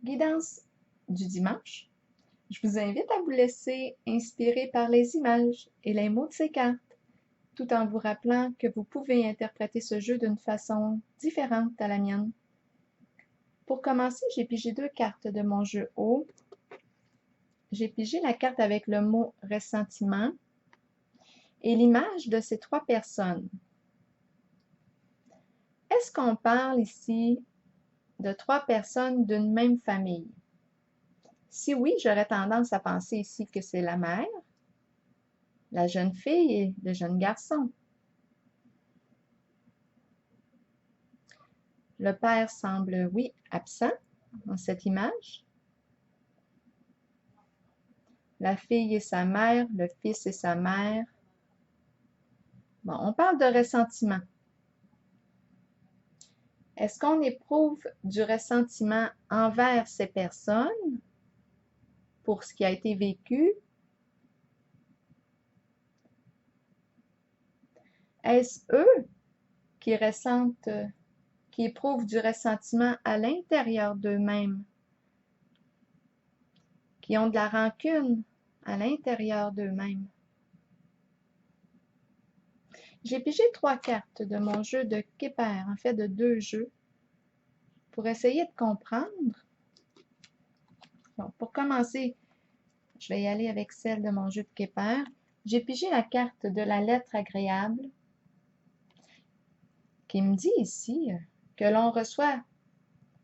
Guidance du dimanche. Je vous invite à vous laisser inspirer par les images et les mots de ces cartes, tout en vous rappelant que vous pouvez interpréter ce jeu d'une façon différente à la mienne. Pour commencer, j'ai pigé 2 cartes de mon jeu haut. J'ai pigé la carte avec le mot « ressentiment » et l'image de ces 3 personnes. Est-ce qu'on parle ici de 3 personnes d'une même famille? Si oui, j'aurais tendance à penser ici que c'est la mère, la jeune fille et le jeune garçon. Le père semble, oui, absent dans cette image. La fille et sa mère, le fils et sa mère. Bon, on parle de ressentiment. Est-ce qu'on éprouve du ressentiment envers ces personnes pour ce qui a été vécu? Est-ce eux qui ressentent, qui éprouvent du ressentiment à l'intérieur d'eux-mêmes, qui ont de la rancune à l'intérieur d'eux-mêmes? J'ai pigé 3 cartes de mon jeu de Kepler, en fait de 2 jeux, pour essayer de comprendre. Bon, pour commencer, je vais y aller avec celle de mon jeu de Kepler. J'ai pigé la carte de la lettre agréable, qui me dit ici que l'on reçoit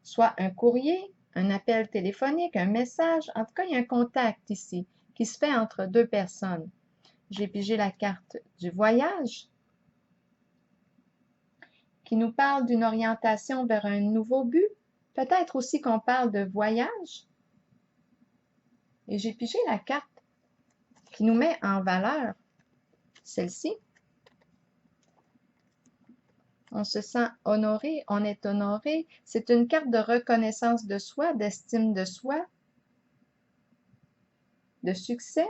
soit un courrier, un appel téléphonique, un message, en tout cas, il y a un contact ici qui se fait entre 2 personnes. J'ai pigé la carte du voyage, qui nous parle d'une orientation vers un nouveau but. Peut-être aussi qu'on parle de voyage. Et j'ai pigé la carte qui nous met en valeur, celle-ci. On se sent honoré, on est honoré. C'est une carte de reconnaissance de soi, d'estime de soi, de succès.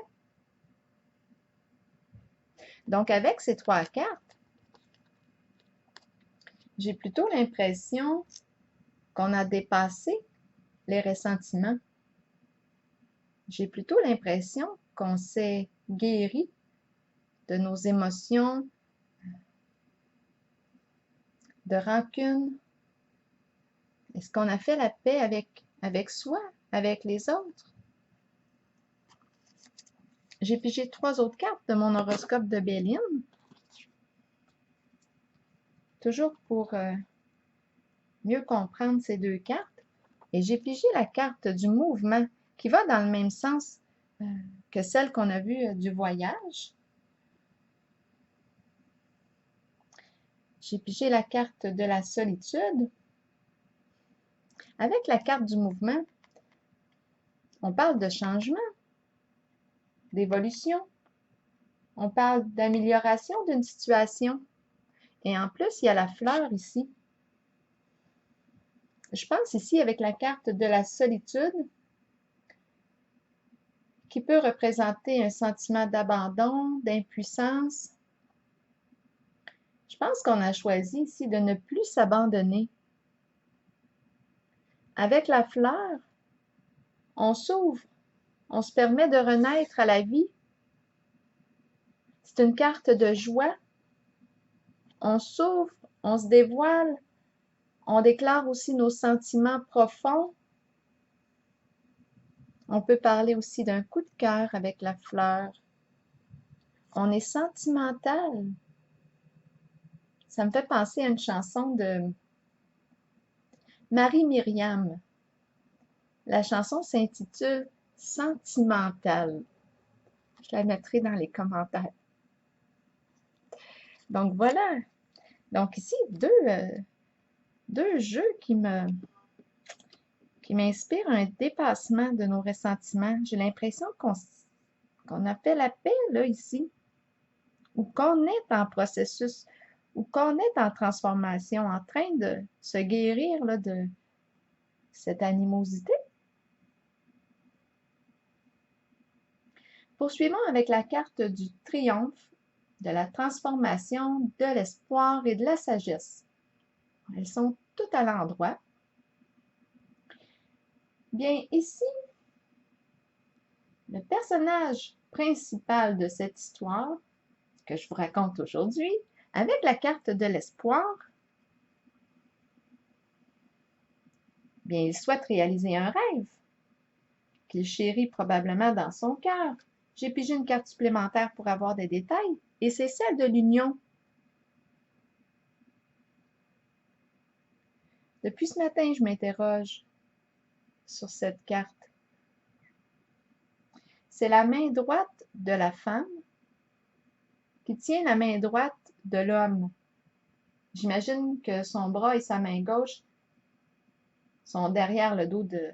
Donc, avec ces 3 cartes, j'ai plutôt l'impression qu'on a dépassé les ressentiments. J'ai plutôt l'impression qu'on s'est guéri de nos émotions, de rancune. Est-ce qu'on a fait la paix avec soi, avec les autres? J'ai pigé 3 autres cartes de mon horoscope de Béline, toujours pour mieux comprendre ces 2 cartes. Et j'ai pigé la carte du mouvement, qui va dans le même sens que celle qu'on a vue du voyage. J'ai pigé la carte de la solitude. Avec la carte du mouvement, on parle de changement, d'évolution. On parle d'amélioration d'une situation. Et en plus, il y a la fleur ici. Je pense ici avec la carte de la solitude, qui peut représenter un sentiment d'abandon, d'impuissance. Je pense qu'on a choisi ici de ne plus s'abandonner. Avec la fleur, on s'ouvre, on se permet de renaître à la vie. C'est une carte de joie. On s'ouvre, on se dévoile, on déclare aussi nos sentiments profonds. On peut parler aussi d'un coup de cœur avec la fleur. On est sentimental. Ça me fait penser à une chanson de Marie-Myriam. La chanson s'intitule « Sentimental ». Je la mettrai dans les commentaires. Donc voilà. Donc ici, deux jeux qui m'inspirent un dépassement de nos ressentiments. J'ai l'impression qu'on a fait la paix là ici, ou qu'on est en processus, ou qu'on est en transformation, en train de se guérir là, de cette animosité. Poursuivons avec la carte du triomphe, de la transformation, de l'espoir et de la sagesse. Elles sont toutes à l'endroit. Bien, ici, le personnage principal de cette histoire que je vous raconte aujourd'hui, avec la carte de l'espoir, bien, il souhaite réaliser un rêve qu'il chérit probablement dans son cœur. J'ai pigé une carte supplémentaire pour avoir des détails, et c'est celle de l'union. Depuis ce matin, je m'interroge sur cette carte. C'est la main droite de la femme qui tient la main droite de l'homme. J'imagine que son bras et sa main gauche sont derrière le dos de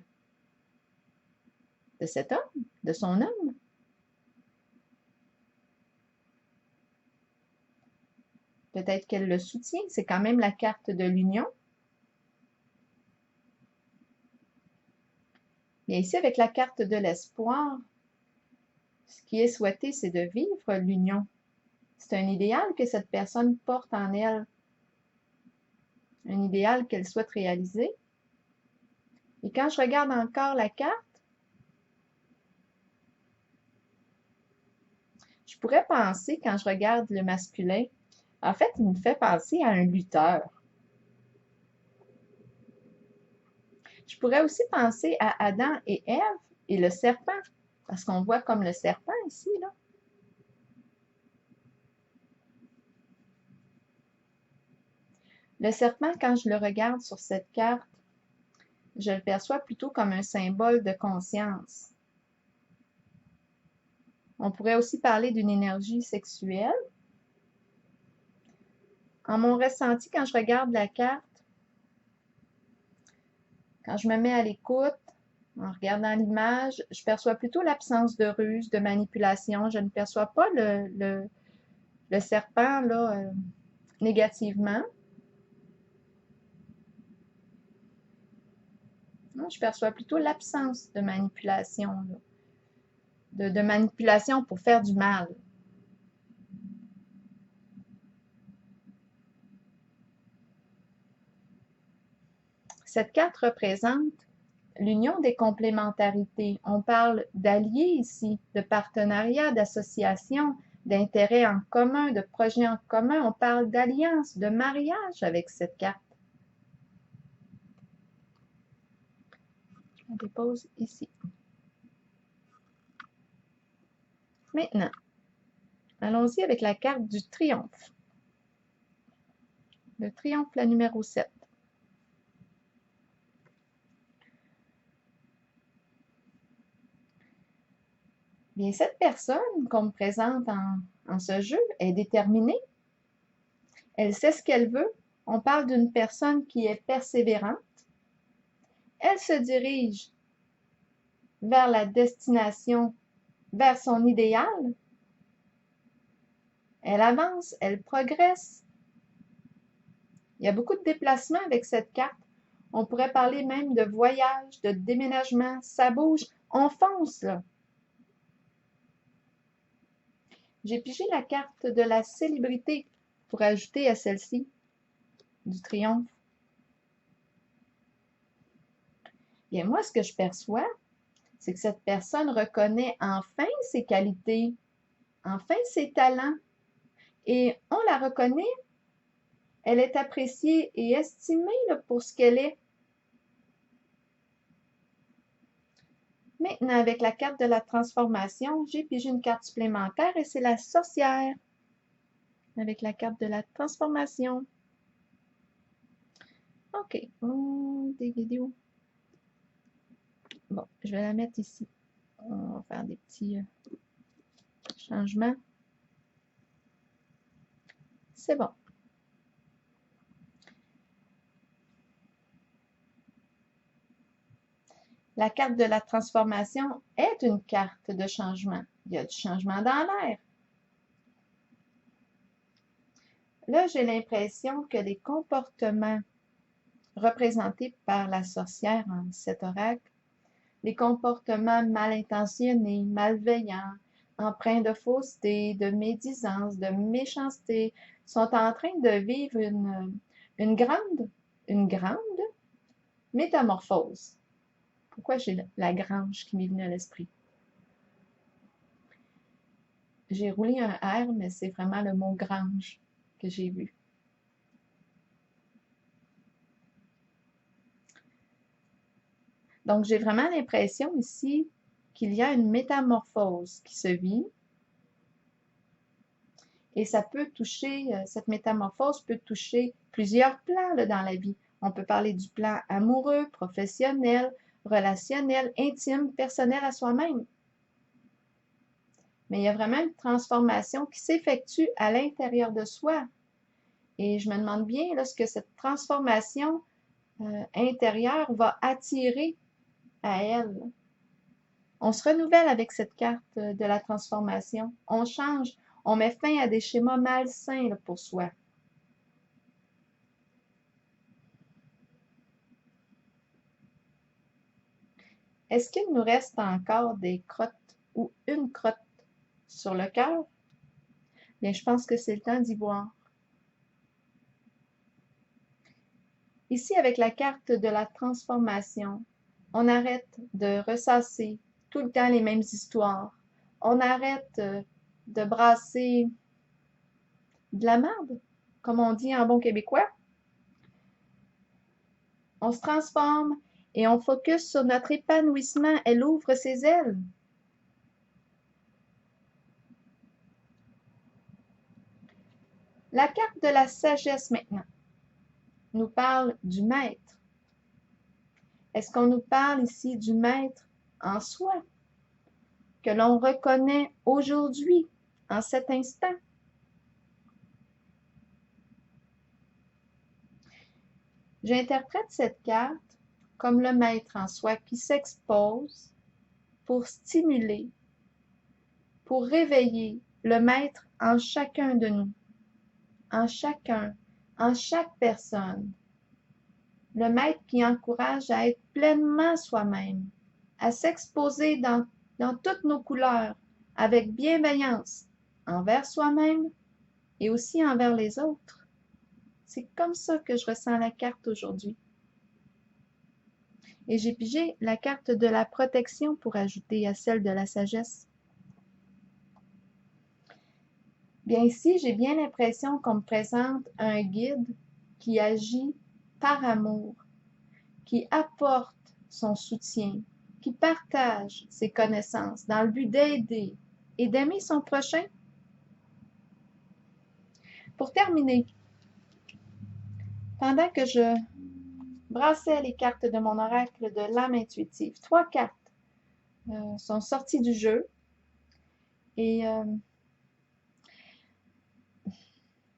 cet homme, de son homme. Peut-être qu'elle le soutient, c'est quand même la carte de l'union. Bien ici, avec la carte de l'espoir, ce qui est souhaité, c'est de vivre l'union. C'est un idéal que cette personne porte en elle, un idéal qu'elle souhaite réaliser. Et quand je regarde encore la carte, je pourrais penser, quand je regarde le masculin, en fait, il me fait penser à un lutteur. Je pourrais aussi penser à Adam et Ève et le serpent, parce qu'on voit comme le serpent ici, là. Le serpent, quand je le regarde sur cette carte, je le perçois plutôt comme un symbole de conscience. On pourrait aussi parler d'une énergie sexuelle. En mon ressenti, quand je regarde la carte, quand je me mets à l'écoute, en regardant l'image, je perçois plutôt l'absence de ruse, de manipulation. Je ne perçois pas le serpent là, négativement. Non, je perçois plutôt l'absence de manipulation, là. De manipulation pour faire du mal. Cette carte représente l'union des complémentarités. On parle d'alliés ici, de partenariat, d'association, d'intérêts en commun, de projets en commun. On parle d'alliance, de mariage avec cette carte. Je la dépose ici. Maintenant, allons-y avec la carte du triomphe. Le triomphe, la numéro 7. Bien, cette personne qu'on me présente en ce jeu est déterminée. Elle sait ce qu'elle veut. On parle d'une personne qui est persévérante. Elle se dirige vers la destination, vers son idéal. Elle avance, elle progresse. Il y a beaucoup de déplacements avec cette carte. On pourrait parler même de voyage, de déménagement. Ça bouge. On fonce, là. J'ai pigé la carte de la célébrité pour ajouter à celle-ci du triomphe. Bien, moi, ce que je perçois, c'est que cette personne reconnaît enfin ses qualités, enfin ses talents, et on la reconnaît, elle est appréciée et estimée là, pour ce qu'elle est. Maintenant, avec la carte de la transformation, j'ai pigé une carte supplémentaire et c'est la sorcière. Avec la carte de la transformation. OK. Des vidéos. Bon, je vais la mettre ici. On va faire des petits changements. C'est bon. La carte de la transformation est une carte de changement. Il y a du changement dans l'air. Là, j'ai l'impression que les comportements représentés par la sorcière en cet oracle, les comportements mal intentionnés, malveillants, empreints de fausseté, de médisance, de méchanceté, sont en train de vivre une grande métamorphose. Pourquoi j'ai la grange qui m'est venue à l'esprit? J'ai roulé un R, mais c'est vraiment le mot grange que j'ai vu. Donc, j'ai vraiment l'impression ici qu'il y a une métamorphose qui se vit. Et ça peut toucher, cette métamorphose peut toucher plusieurs plans là, dans la vie. On peut parler du plan amoureux, professionnel, relationnel, intime, personnel à soi-même. Mais il y a vraiment une transformation qui s'effectue à l'intérieur de soi. Et je me demande bien là, ce que cette transformation intérieure va attirer à elle. On se renouvelle avec cette carte de la transformation. On change, on met fin à des schémas malsains là, pour soi. Est-ce qu'il nous reste encore des crottes ou une crotte sur le cœur? Bien, je pense que c'est le temps d'y voir. Ici, avec la carte de la transformation, on arrête de ressasser tout le temps les mêmes histoires. On arrête de brasser de la merde, comme on dit en bon québécois. On se transforme et on focus sur notre épanouissement. Elle ouvre ses ailes. La carte de la sagesse maintenant nous parle du maître. Est-ce qu'on nous parle ici du maître en soi, que l'on reconnaît aujourd'hui, en cet instant? J'interprète cette carte comme le maître en soi qui s'expose pour stimuler, pour réveiller le maître en chacun de nous, en chacun, en chaque personne. Le maître qui encourage à être pleinement soi-même, à s'exposer dans toutes nos couleurs, avec bienveillance, envers soi-même et aussi envers les autres. C'est comme ça que je ressens la carte aujourd'hui. Et j'ai pigé la carte de la protection pour ajouter à celle de la sagesse. Bien ici, j'ai bien l'impression qu'on me présente un guide qui agit par amour, qui apporte son soutien, qui partage ses connaissances dans le but d'aider et d'aimer son prochain. Pour terminer, pendant que je brassais les cartes de mon oracle de l'âme intuitive, 3 cartes sont sorties du jeu et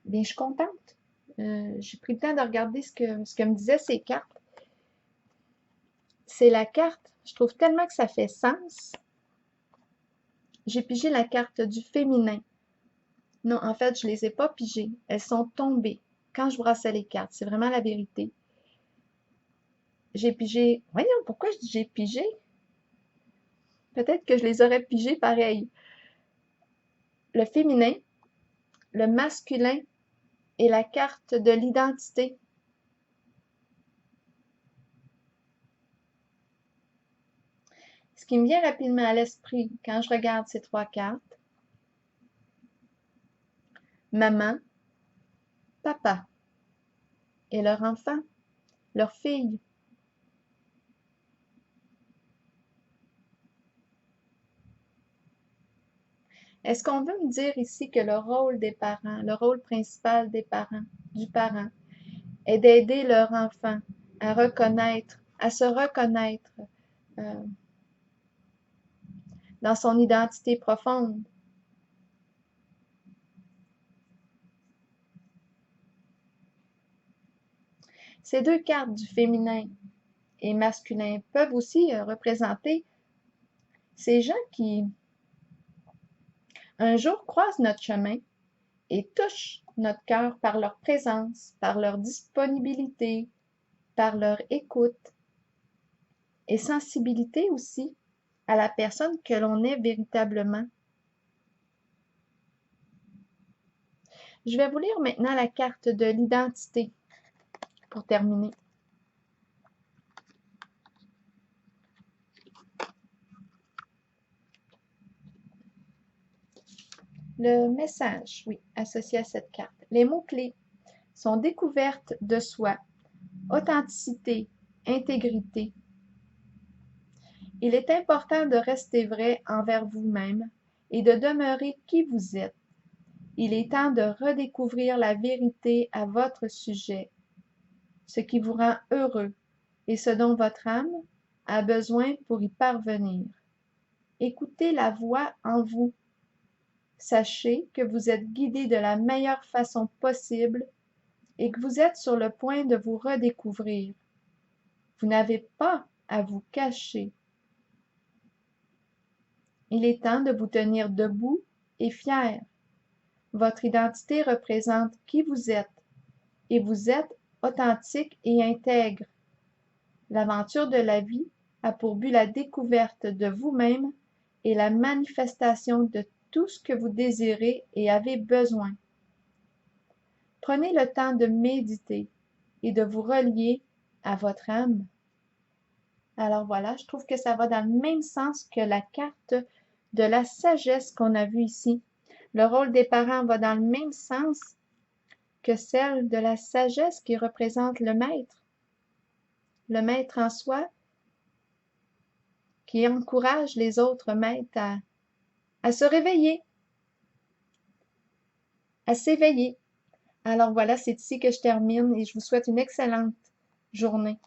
bien, je suis contente. J'ai pris le temps de regarder ce que me disaient ces cartes. C'est la carte, je trouve tellement que ça fait sens. J'ai pigé la carte du féminin. Non, en fait, je les ai pas pigées. Elles sont tombées quand je brassais les cartes. C'est vraiment la vérité. J'ai pigé... Voyons, pourquoi je dis j'ai pigé? Peut-être que je les aurais pigées pareil. Le féminin, le masculin et la carte de l'identité. Ce qui me vient rapidement à l'esprit quand je regarde ces 3 cartes, maman, papa et leur enfant, leur fille. Est-ce qu'on veut me dire ici que le rôle des parents, le rôle principal des parents, du parent, est d'aider leur enfant à reconnaître, à se reconnaître euh, dans son identité profonde? Ces 2 cartes du féminin et masculin peuvent aussi représenter ces gens qui, un jour, croisent notre chemin et touchent notre cœur par leur présence, par leur disponibilité, par leur écoute et sensibilité aussi à la personne que l'on est véritablement. Je vais vous lire maintenant la carte de l'identité pour terminer. Le message, oui, associé à cette carte. Les mots-clés sont découverte de soi, authenticité, intégrité. Il est important de rester vrai envers vous-même et de demeurer qui vous êtes. Il est temps de redécouvrir la vérité à votre sujet, ce qui vous rend heureux et ce dont votre âme a besoin pour y parvenir. Écoutez la voix en vous. Sachez que vous êtes guidé de la meilleure façon possible et que vous êtes sur le point de vous redécouvrir. Vous n'avez pas à vous cacher. Il est temps de vous tenir debout et fier. Votre identité représente qui vous êtes et vous êtes authentique et intègre. L'aventure de la vie a pour but la découverte de vous-même et la manifestation de tout ce que vous désirez et avez besoin. Prenez le temps de méditer et de vous relier à votre âme. Alors voilà, je trouve que ça va dans le même sens que la carte de la sagesse qu'on a vue ici. Le rôle des parents va dans le même sens que celle de la sagesse qui représente le maître en soi, qui encourage les autres maîtres à se réveiller, à s'éveiller. Alors voilà, c'est ici que je termine et je vous souhaite une excellente journée.